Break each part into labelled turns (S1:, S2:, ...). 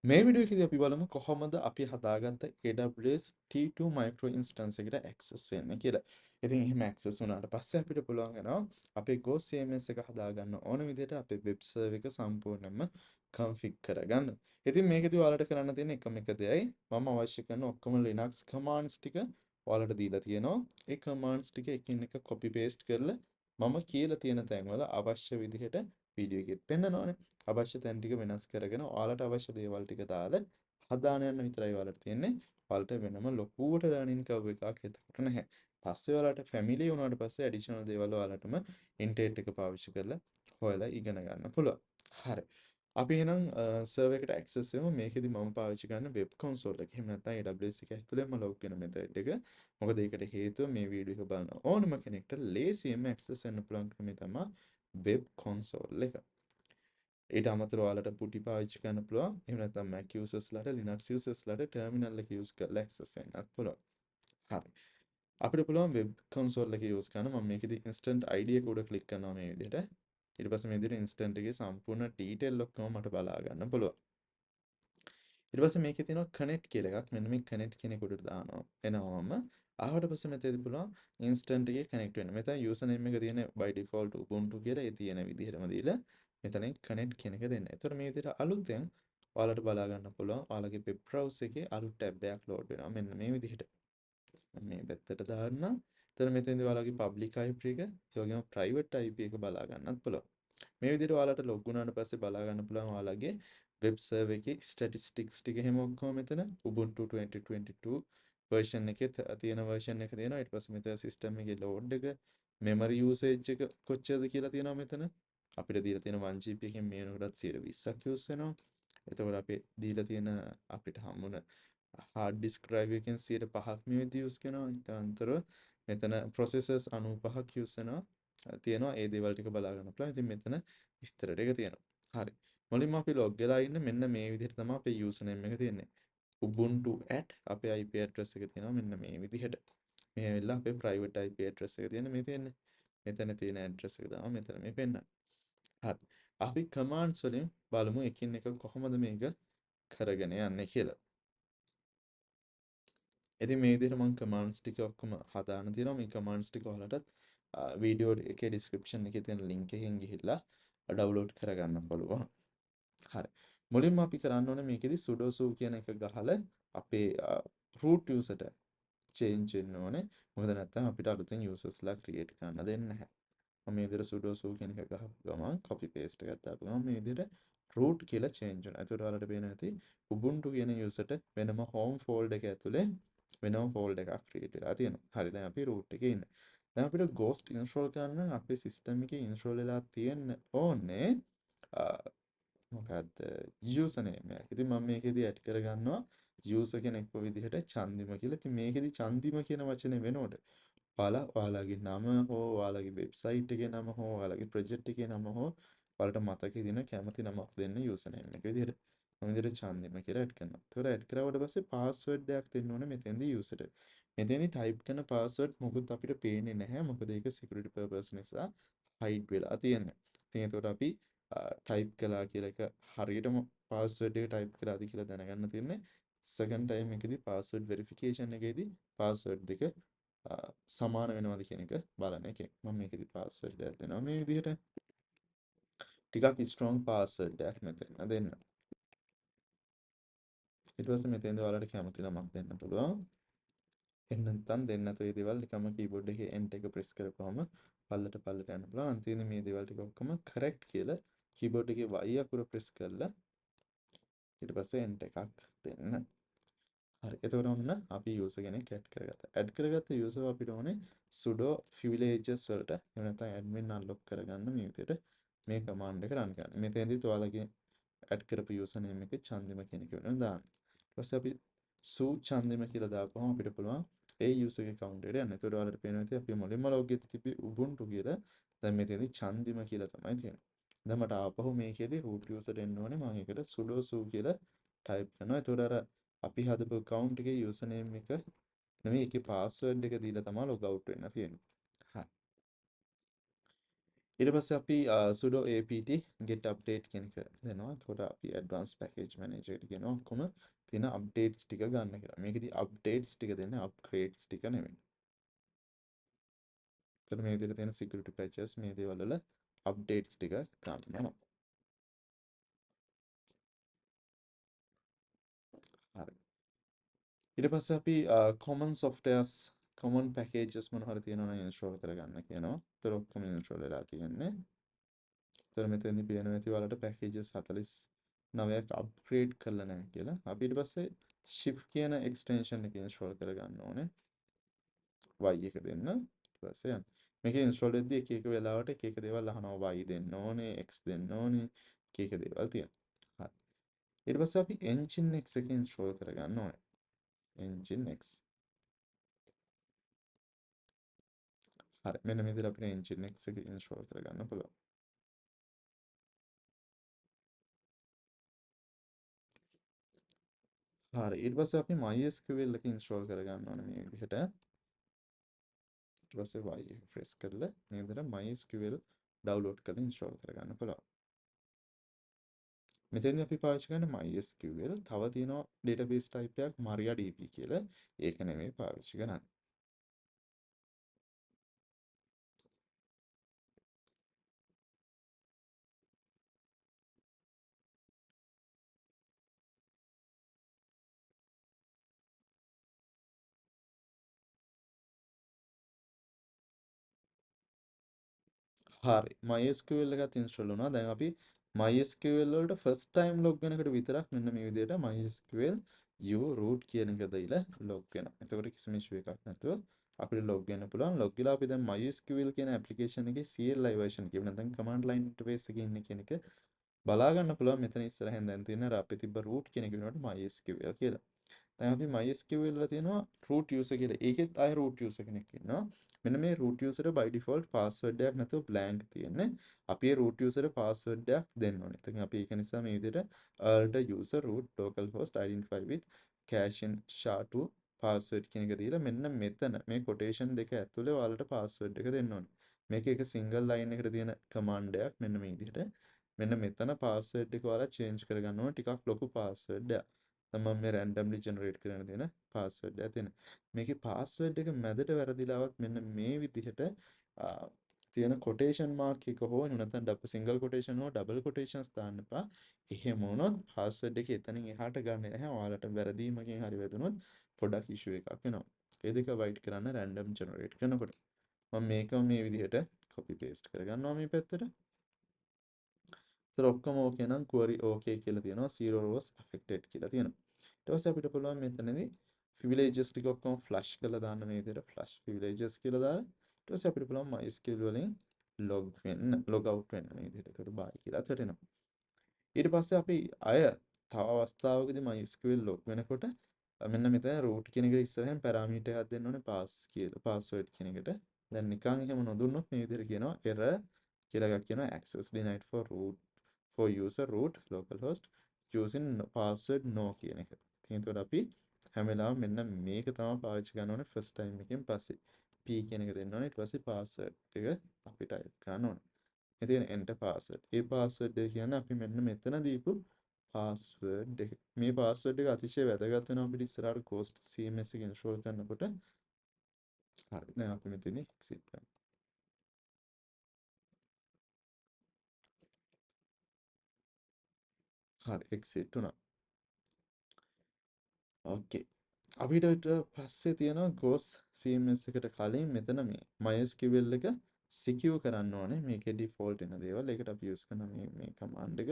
S1: මේ වීඩියෝ එකේදී අපි බලමු කොහොමද අපි හදාගත්ත AWS T2 micro instance එකට access වෙන්නේ කියලා. ඉතින් එහෙම access වුණාට පස්සේ අපිට පුළුවන් වෙනවා අපේ Go CMS එක හදාගන්න ඕන විදිහට අපේ web server එක සම්පූර්ණයෙන්ම config කරගන්න. ඉතින් මේකෙදී ඔයාලට කරන්න තියෙන එකම එක දෙයයි මම අවශ්‍ය කරන ඔක්කොම Linux commands ටික ඔයාලට දීලා තියෙනවා. ඒ commands ටික එකින් එක copy paste කරලා මම කියලා තියෙන තැන්වල අවශ්‍ය විදිහට වීඩියෝ එකෙත් පෙන්නනවානේ. අවශ්‍ය තැන් ටික වෙනස් කරගෙන ඔයාලට අවශ්‍ය දේවල් ටික දාලා හදාන යන විතරයි ඔයාලට තියෙන්නේ. ඔයාලට වෙනම ලොකුවට ලර්නින් කර්ව් එකක් එතකොට නැහැ. පස්සේ ඔයාලට ෆැමිලි වුණාට පස්සේ ඇඩිෂනල් දේවල් ඔයාලටම ඉන්ටර්නෙට් එක පාවිච්චි කරලා හොයලා ඉගෙන ගන්න පුළුවන්. හරි. අපි එහෙනම් සර්වර් එකට ඇක්සස් වෙමු. මේකෙදි මම පාවිච්චි කරන වෙබ් කන්සෝල් එක. එහෙම නැත්නම් AWS එක ඇතුළේම ලොග් වෙන මෙතඩ් එක. මොකද ඒකට හේතුව මේ වීඩියෝ එක බලන ඕනම කෙනෙක්ට ලේසියෙන්ම ඇක්සස් වෙන්න පුළුවන් ක්‍රමය තමයි වෙබ් කන්සෝල් එක. ඊට අමතරව ඔයාලට පුටි පාවිච්චි කරන්න පුළුවන්. එහෙම නැත්නම් Mac usersලාට Linux usersලාට ටර්මිනල් එක use කරලා access වෙන්නත් පුළුවන්. හරි. අපිට පුළුවන් වෙබ් කන්සෝල් එක use කරන්න. මම මේකෙදි instant ID එක උඩ ක්ලික් කරනවා මේ විදිහට. ඊට පස්සේ මේ විදිහට instant එකේ සම්පූර්ණ detail ඔක්කොම මට බලා ගන්න පුළුවන්. ඊට පස්සේ මේකේ තියෙනවා connect කියලා එකක්. මෙන්න මේ connect කියන එක උඩට දානවා. එනවාම ආවට පස්සේ මෙතනදී පුළුවන් instant එකේ connect වෙන්න. මෙතන username එක තියෙන by default Ubuntu කියලා ඒ තියෙන විදිහටම දීලා මෙතනින් connect කියන එක දෙන්න. එතකොට මේ විදිහට අලුතෙන් ඔයාලට බලා ගන්න පුළුවන් ඔයාලගේ web browser එකේ අලුත් tab එකක් load වෙනවා. මෙන්න මේ විදිහට. මේ පැත්තට දාන්න. එතන මෙතනදී ඔයාලගේ public IP එක, ඒ වගේම private IP එක බලා ගන්නත් පුළුවන්. මේ විදිහට ඔයාලට log වුණාට පස්සේ බලා ගන්න පුළුවන් ඔයාලගේ web server එකේ statistics ටික එහෙම ඔක්කොම මෙතන Ubuntu 2022 version එකේ තියෙන version එක තියෙනවා. ඊට පස්සේ මෙතන system එකේ load එක, memory usage එක කොච්චරද කියලා තියෙනවා මෙතන. අපිට දීලා තියෙන 1GB එකෙන් මේ වෙනකොටත් 120ක් use වෙනවා. එතකොට අපි දීලා තියෙන අපිට හම්බුන hard disk drive එකෙන් 105ක් මේ විදිහට use කරනවා. ඊට අමතරව මෙතන processors 95ක් use වෙනවා. තියෙනවා ඒ දේවල් ටික බලා ගන්න පුළුවන්. ඉතින් මෙතන විස්තර ටික තියෙනවා. හරි. මුලින්ම අපි log වෙලා ඉන්න මෙන්න මේ විදිහට තමයි අපේ username එක තියෙන්නේ. Ubuntu@ අපේ IP address එක තියෙනවා මෙන්න මේ විදිහට. මේ ඇවිල්ලා අපේ private IP address එක තියෙන මේ තියෙන්නේ. මෙතන තියෙන address එක තමයි මෙතන මේ පෙන්නන්නේ. හරි. අපි commands වලින් බලමු එකින් එක කොහොමද මේක කරගෙන යන්නේ කියලා. ඉතින් මේ විදිහට මම commands ටික ඔක්කොම හදාගෙන තියෙනවා. මේ commands ටික ඔයාලටත් වීඩියෝ එකේ description එකේ තියෙන link එකෙන් ගිහිල්ලා download කරගන්න පුළුවන්. හරි. මුලින්ම අපි කරන්න ඕනේ මේකෙදි sudo su කියන එක ගහලා අපේ root user ට change වෙන්න ඕනේ. මොකද නැත්නම් අපිට අලුතෙන් usersලා create කරන්න දෙන්නේ නැහැ. මම මේ විදිහට sudo su කියන එක ගහපු ගමන් copy paste එකක් දාපු ගමන් මේ විදිහට root කියලා change වෙනවා. ඒකට ඔයාලට පේනවා ඇති Ubuntu කියන user ට වෙනම home folder එක ඇතුලේ වෙනම folder එකක් create වෙලා තියෙනවා. හරි දැන් අපි root එකේ ඉන්නේ. දැන් අපිට ghost install කරන්න නම් අපේ system එකේ install වෙලා තියෙන්න ඕනේ මොකක්ද username එක. ඉතින් මම මේකෙදි add කරගන්නවා user කෙනෙක්ව විදිහට චන්දිම කියලා. ඉතින් මේකෙදි චන්දිම කියන වචනේ වෙනකොට ඔයාලගේ නම හෝ ඔයාලගේ වෙබ්සයිට් එකේ නම හෝ ඔයාලගේ ප්‍රොජෙක්ට් එකේ නම හෝ ඔයාලට මතකයේ දින කැමති නමක් දෙන්න username එක විදිහට. මම විදිහට චන්දිම කියලා add කරනවා. ඒතකොට add කරාට පස්සේ password එකක් දෙන්න ඕනේ මෙතෙන්දී user ට. මෙතෙන්දී type කරන password මොකුත් අපිට පේන්නේ නැහැ. මොකද ඒක security purpose නිසා hide වෙලා තියෙන්නේ. ඉතින් ඒතකොට අපි type කළා කියලා එක හරියටම password එක type කළාද කියලා දැනගන්න තියෙන්නේ second time එකේදී password verification එකේදී password දෙක සමාන වෙනවද කියන එක බලන එකෙන්. මම මේකෙදි password එකක් දෙනවා මේ විදිහට. ටිකක් strong password එකක් මෙතන දෙන්න. ඊට පස්සේ මෙතෙන්දී ඔයාලට කැමති නමක් දෙන්න පුළුවන්. එහෙම නැත්නම් දෙන්න නැතුව මේ දේවල් නිකම්ම keyboard එකේ enter එක press කරපුවම පල්ලට යන්න පුළුවන්. අන්තිමේදී මේ දේවල් ටික ඔක්කොම correct කියලා keyboard එකේ Y අකුර press කරලා ඊට පස්සේ enter එකක් දෙන්න. හරි. එතකොට ඔන්න අපි user කෙනෙක් add කරගත්තා. add කරගත්ත user අපිට ඕනේ sudo privileges වලට එහෙම නැත්නම් admin unlock කරගන්න මේ විදිහට මේ command එක run කරන්න. මෙතෙන්දිත් ඔයාලගේ add කරපු username එකේ චන්දිම කියන එක වෙනවා දාන්න. ඊට පස්සේ අපි su චන්දිම කියලා දාපුවම අපිට පුළුවන් ඒ user ගේ account එකට යන්න. එතකොට ඔයාලට පේනවා ඇති අපි මුලින්ම log එකේ තිබි Ubuntu කියලා දැන් මෙතෙන්දි චන්දිම කියලා තමයි තියෙන්නේ. දැන් මට ආපහු මේකේදී root user එන්න ඕනේ. මම ඒකට sudo su කියලා type කරනවා. එතකොට අර අපි හදපු account එකේ username එක නෙමෙයි ඒකේ password එක දීලා තමයි log out වෙන්න තියෙන්නේ. හරි. ඊට පස්සේ අපි sudo apt get update කියන එක දෙනවා. එතකොට අපි advanced package manager එකට කියනවා ඔක්කොම තියෙන updates ටික ගන්න කියලා. මේකෙදි updates ටික දෙන්නේ upgrades ටික නෙමෙයි. එතකොට මේ විදිහට තියෙන security patches මේ දේවල් වල updates ටික ගන්නවා. හරි. ඊට පස්සේ අපි common softwares common packages මොන හරි තියෙනවා නම් install කරගන්න කියනවා. ඒතර ඔක්කොම install වෙලා තියෙන්නේ. ඒතර මෙතනදී පේනවා ඇති ඔයාලට packages 49ක් upgrade කරලා නැහැ කියලා. අපි ඊට පස්සේ shift කියන extension එක install කරගන්න ඕනේ. y එක දෙන්න. ඊට පස්සේ යන්න. මේක install වෙද්දී එක එක වෙලාවට එක එක දේවල් අහනවා y දෙන්න ඕනේ, x දෙන්න ඕනේ, එක එක දේවල් තියෙනවා. හරි. ඊට පස්සේ අපි NGINX එක install කරගන්න ඕනේ. NGINX. හරි. මෙන්න මේ විදිහට අපිට NGINX එක install කරගන්න පුළුවන්. හරි. ඊට පස්සේ අපි mysql එක install කරගන්න ඕනේ මේ විදිහට. ඊට පස්සේ y එක press කරලා මේ විදිහට mysql download කරලා install කරගන්න පුළුවන්. මෙතෙන්දී අපි පාවිච්චි කරන්නේ mysql. තව තියෙනවා database type එකක් mariadb කියලා. ඒක නෙමෙයි පාවිච්චි කරන්නේ. හරි. MySQL එකත් install වුණා. දැන් අපි MySQL වලට first time log වෙනකොට විතරක් මෙන්න මේ විදිහට MySQL u root කියන එක දීලා log වෙනවා. එතකොට කිසිම issue එකක් නැතුව අපිට log වෙන්න පුළුවන්. log වෙලා අපි දැන් MySQL කියන application එකේ CLI version කියව නැත්නම් command line interface එකේ ඉන්නේ කියන එක බලා ගන්න පුළුවන්. මෙතන ඉස්සරහින් දැන් තියෙන අර අපි තිබ්බ root කියන එක වෙනකොට MySQL කියලා. දැන් අපි MySQL වල තියෙනවා root user කියලා. ඒකෙත් ආය root user කෙනෙක් ඉන්නවා. මෙන්න මේ root user by default password එකක් නැතුව blank තියෙන්නේ. අපි ඒ root user password එකක් දෙන්න ඕනේ. ඉතින් අපි ඒක නිසා මේ විදිහට alt user root localhost identify with cache in SHA-2 password කියන එක දීලා මෙන්න මෙතන මේ quotation දෙක ඇතුලේ ඔයාලට password එක දෙන්න ඕනේ. මේක එක single line එකට තියෙන command එකක් මෙන්න මේ විදිහට. මෙන්න මෙතන password එක ඔයාලා change කරගන්න ඕනේ ටිකක් ලොකු password එකක්. මම මේ randomly generate කරන දෙන password එක තියෙන. මේකේ password එක මැදට වැරදිලාවත් මෙන්න මේ විදිහට තියෙන quotation mark එක හෝ එහෙම නැත්නම් single quotation හෝ double quotations දාන්න එපා. එහෙම වුණොත් password එක එතනින් එහාට ගන්නෙ නැහැ. ඔයාලට වැරදීමකින් හරි වැදුනොත් පොඩක් issue එකක් වෙනවා. ඒ දෙක avoid කරන්න random generate කරනකොට. මම මේකම මේ විදිහට copy paste කරගන්නවා මේ පැත්තට. ඒතර ඔක්කොම ඕකේ නම් query okay කියලා තියෙනවා. zero rows affected කියලා තියෙනවා. ඊට පස්සේ අපිට පුළුවන් මෙතනදී privileges ටික ඔක්කොම flush කරලා දාන්න මේ විදිහට flush privileges කියලා දාලා ඊට පස්සේ අපිට පුළුවන් MySQL වලින් log out වෙන්න මේ විදිහට. ඒකට bye කියලා වැටෙනවා. ඊට පස්සේ අපි තව අවස්ථාවකදී MySQL log වෙනකොට මෙන්න මෙතන root කියන එකට ඉස්සරහින් parameter එකක් දෙන්න ඕනේ password කියන එකට. දැන් නිකන් එහෙම නොදුන්නොත් මේ විදිහට කියනවා error කියලා එකක් කියනවා access denied for user root localhost using password no කියන එක. ඉතින් එතකොට අපි හැම වෙලාවෙම මෙන්න මේක තමයි පාවිච්චි කරන්න ඕනේ first time එකෙන් පස්සේ. p කියන එක දෙන්න ඕනේ ඊට පස්සේ password එක අපි type කරන්න ඕනේ. ඉතින් enter password. ඒ password එක කියන්නේ අපි මෙන්න මෙතන දීපු password එක. මේ password එක අතිශය වැදගත් වෙනවා අපිට ඉස්සරහට Ghost CMS එක install කරනකොට. හරි. දැන් අපි මෙතන exit කරමු. හරි exit වුණා. ඕකේ. අපිට ඊට පස්සේ තියෙනවා Ghost CMS එකට කලින් මෙතන මේ MySQL එක secure කරන්න ඕනේ. මේකේ default එන දේවල්. ඒකට අපි use කරන මේ command එක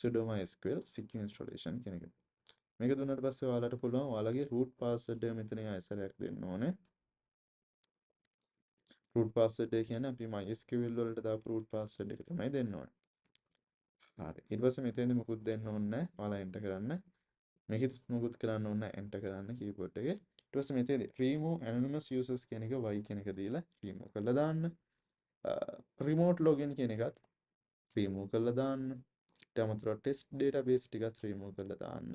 S1: sudo mysql secure installation කියන එක. මේක දුන්නාට පස්සේ ඔයාලට පුළුවන් ඔයාලගේ root password එක මෙතන ආයෙසරයක් දෙන්න ඕනේ. root password එක කියන්නේ අපි MySQL වලට දාපු root password එක තමයි දෙන්න ඕනේ. හරි. ඊට පස්සේ මෙතෙන්දි මුකුත් දෙන්න ඕනේ නැහැ. ඔයාලා enter කරන්න. මේකෙත් මුකුත් කරන්න ඕනේ නැහැ. enter කරන්න keyboard එකේ. ඊට පස්සේ මෙතෙන්දි remove anonymous users කියන එක y කියන එක දීලා remove කරලා දාන්න. remote login කියන එකත් remove කරලා දාන්න. ඊට අමතරව test database ටිකත් remove කරලා දාන්න.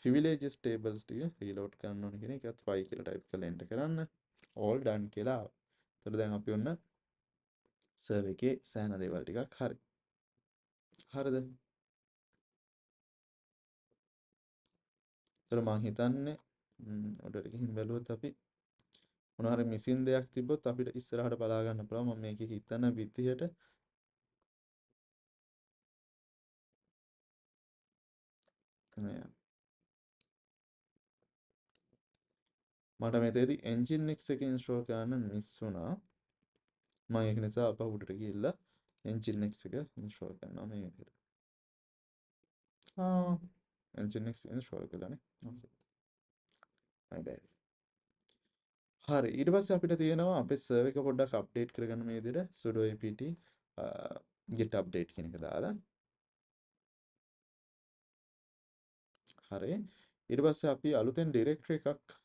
S1: privileges tables ටික reload කරන්න ඕනේ කියන එකත් y කියලා type කරලා enter කරන්න. all done කියලා ආවා. එතකොට දැන් අපි ඔන්න සර්වර් එකේ සෑහෙන දේවල් ටිකක් හරි. හරිද? ඒතර මං හිතන්නේ උඩට ගිහින් බැලුවොත් අපි මොන හරි මිසින් දෙයක් තිබ්බොත් අපිට ඉස්සරහට බලා ගන්න පුළුවන්. මම මේකේ හිතන විදිහට මේ මට මෙතනදී NGINX එක ඉන්ස්ටෝල් කරන්න මිස් වුණා. මම ඒක නිසා අපහ උඩට ගිහිල්ලා NGINX එක ඉන්ස්ටෝල් කරනවා මේ විදිහට. NGINX ඉන්ස්ටෝල් කළානේ. Okay. My bad. හරි ඊට පස්සේ අපිට තියෙනවා අපේ සර්වර් එක පොඩ්ඩක් අප්ඩේට් කරගන්න මේ විදිහට sudo apt get update කියන එක දාලා. හරි ඊට පස්සේ අපි අලුතෙන් ඩිරෙක්ටරි එකක්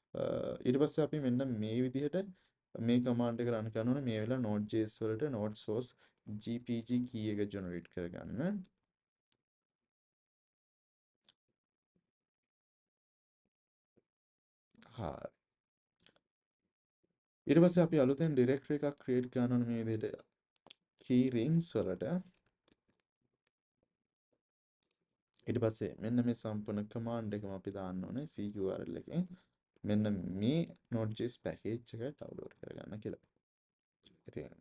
S1: ඊට පස්සේ අපි මෙන්න මේ විදිහට මේ කමාන්ඩ් එක රන් කරනවා මේ වෙලාව node.js වලට node source gpg key එක ජෙනරේට් කරගන්න. හරි ඊට පස්සේ අපි අලුතෙන් ඩිරෙක්ටරි එකක් ක්‍රියේට් කරනවා මේ විදිහට key rings වලට. ඊට පස්සේ මෙන්න මේ සම්පූර්ණ කමාන්ඩ් එකම අපි දාන්න ඕනේ curl එකෙන් මෙන්න මේ node.js package එක download කරගන්න කියලා. ඉතින්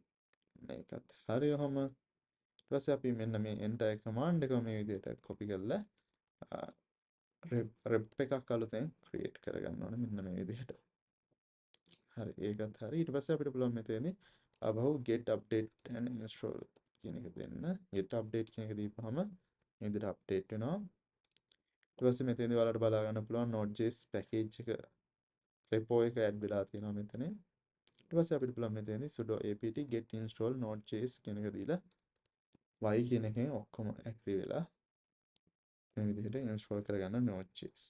S1: මේකත් හරි ඔහම ඊට පස්සේ අපි මෙන්න මේ entire command එක මේ විදිහට copy කරලා rep එකක් අලුතෙන් create කරගන්න ඕනේ මෙන්න මේ විදිහට. හරි ඒකත් හරි ඊට පස්සේ අපිට පුළුවන් මෙතනදී above get update and install කියන එක දෙන්න. get update කියන එක දීපුවම මේ විදිහට update වෙනවා. ඊට පස්සේ මෙතනදී ඔයාලට බලා ගන්න පුළුවන් node.js package එක repo එක add වෙලා තියෙනවා මෙතන. ඊට පස්සේ අපිට පුළුවන් මෙතනදී sudo apt get install node.js කියන එක දීලා y කියන එකෙන් ඔක්කොම agree වෙලා මේ විදිහට install කරගන්න node.js.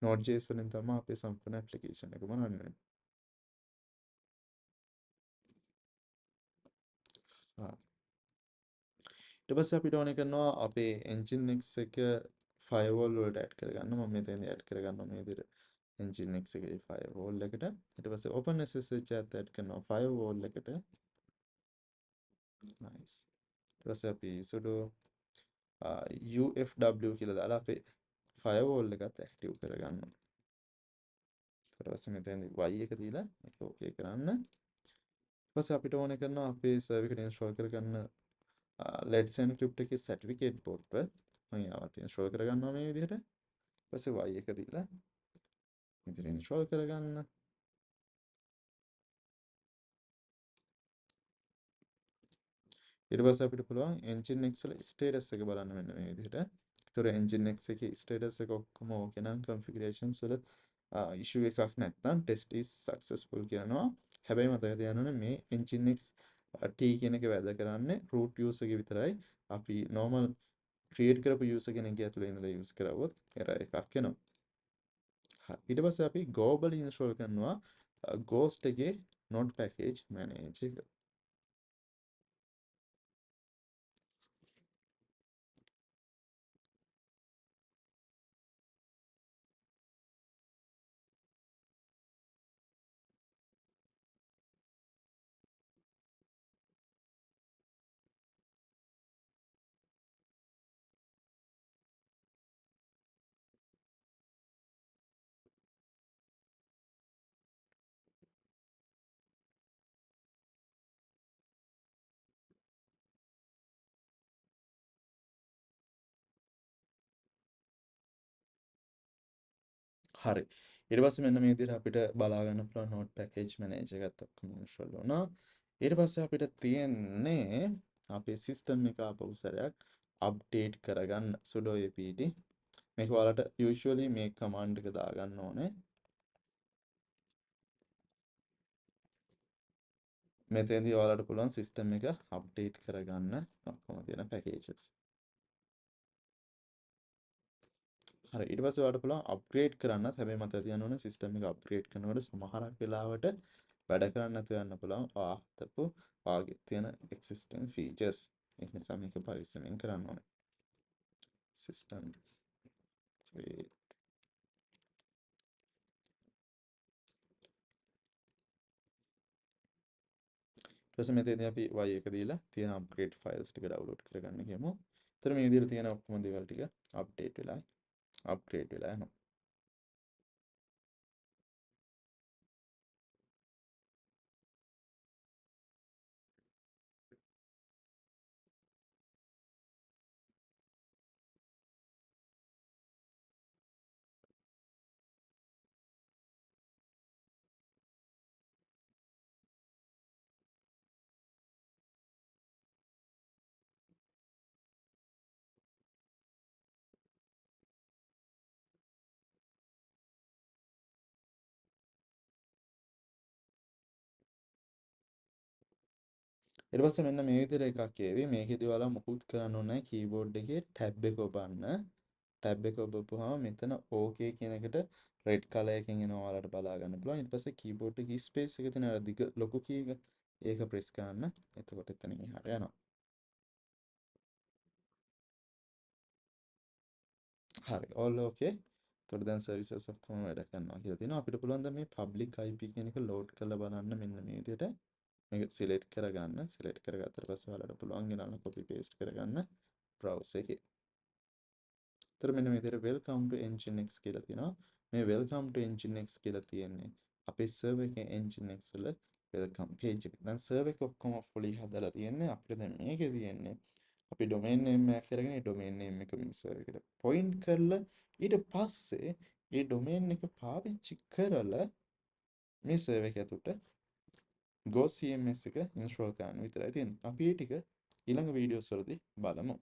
S1: node.js වලින් තමයි අපේ සම්පූර්ණ application එකම run වෙන්නේ. ඊට පස්සේ අපිට ඕනේ කරනවා අපේ NGINX එක firewall වලට add කරගන්න. මම මෙතනදී add කරගන්නවා මේ විදිහට NGINX එකේ firewall එකට. ඊට පස්සේ OpenSSH එකත් add කරනවා firewall එකට. nice. ඊට පස්සේ අපි sudo ufw කියලා දාලා අපේ firewall එකත් active කරගන්නවා. ඊට පස්සේ මෙතනදී y එක දීලා ඒක okay කරන්න. ඊට පස්සේ අපිට ඕනේ කරනවා අපේ server එකට install කරගන්න let's encrypt එකේ certificate port එක මම යාවත් install කරගන්නවා මේ විදිහට. ඊට පස්සේ y එක දීලා මෙතන install කරගන්න. ඊට පස්සේ අපිට පුළුවන් NGINX වල status එක බලන්න මෙන්න මේ විදිහට. ඒතර NGINX එකේ status එක ඔක්කොම ඕකේ නම් configurations වල issue එකක් නැත්නම් test is successful කියනවා. හැබැයි මතක තියාගන්න ඕනේ මේ NGINX T කියන එක වැද කරන්නේ root user එක විතරයි. අපි normal create කරපු user කෙනෙක්ගේ ඇතුලේ ඉඳලා use කරවුවොත් error එකක් එනවා. ඊට පස්සේ අපි globally install කරනවා ghost එකේ node package manager එක. හරි ඊට පස්සේ මෙන්න මේ විදිහට අපිට බලා ගන්න පුළුවන් node package manager එකත් ඔක්කොම install වුණා. ඊට පස්සේ අපිට තියෙන්නේ අපේ system එක ආපහු සැරයක් update කරගන්න sudo apt මේක ඔයාලට usually මේ command එක දාගන්න ඕනේ. මෙතෙන්දී ඔයාලට පුළුවන් system එක update කරගන්න ඔක්කොම තියෙන packages. හරි ඊට පස්සේ ඔයාලට පුළුවන් අප්ග්‍රේඩ් කරන්නත්. හැබැයි මතක තියාගන්න ඕනේ සිස්ටම් එක අප්ග්‍රේඩ් කරනකොට සමහරක් වෙලාවට වැඩ කරන්නේ නැතුව යන්න පුළුවන්. ආතපු වාගේ තියෙන existing features. ඒක නිසා මේක පරිස්සමෙන් කරන්න ඕනේ. system create ඊට පස්සේ මෙතනදී අපි y එක දීලා තියෙන අප්ග්‍රේඩ් ෆයිල්ස් ටික ඩවුන්ලෝඩ් කරගන්න කියමු. එතන මේ විදිහට තියෙන ඔක්කොම දේවල් ටික අප්ඩේට් වෙලා අප්ග්‍රේඩ් වෙලා යනවා. ඊට පස්සේ මෙන්න මේ විදිහට එකක් එවි. මේකෙදි ඔයාලා මොකුත් කරන්න ඕනේ නැහැ. කීබෝඩ් එකේ ටැබ් එක ඔබන්න. ටැබ් එක ඔබපුවාම මෙතන OK කියන එකට රෙඩ් කලර් එකකින් එනවා ඔයාලට බලා ගන්න පුළුවන්. ඊට පස්සේ කීබෝඩ් එකේ ස්පේස් එක තියෙන අර දිග ලොකු කී එක ඒක ප්‍රෙස් කරන්න. එතකොට එතනින් එහාට යනවා. හරි. all OK. එතකොට දැන් සර්විසස් ඔක්කොම වැඩ කරනවා කියලා තියෙනවා. අපිට පුළුවන් දැන් මේ public IP කියන එක ලෝඩ් කරලා බලන්න මෙන්න මේ විදිහට. මේක සිලෙක්ට් කරගන්න. සිලෙක්ට් කරගත්තට පස්සේ ඔයාලට පුළුවන් ගෙනල්ලා copy paste කරගන්න browser එකේ. එතකොට මෙන්න මේ විදිහට welcome to NGINX කියලා තියෙනවා. මේ welcome to NGINX කියලා තියෙන්නේ අපේ server එකේ NGINX වල welcome page එක. දැන් server එක ඔක්කොම fully හදලා තියෙන්නේ. අපිට දැන් මේකේ තියෙන්නේ අපි domain name එක කරගෙන ඒ domain name එක මේ server එකට point කරලා ඊට පස්සේ ඒ domain එක පාවිච්චි කරලා මේ server එක ඇතුළට Go CMS එක install කරන්න විතරයි තියෙන්නේ. අපි ඒ ටික ඊළඟ වීඩියෝස් වලදී බලමු.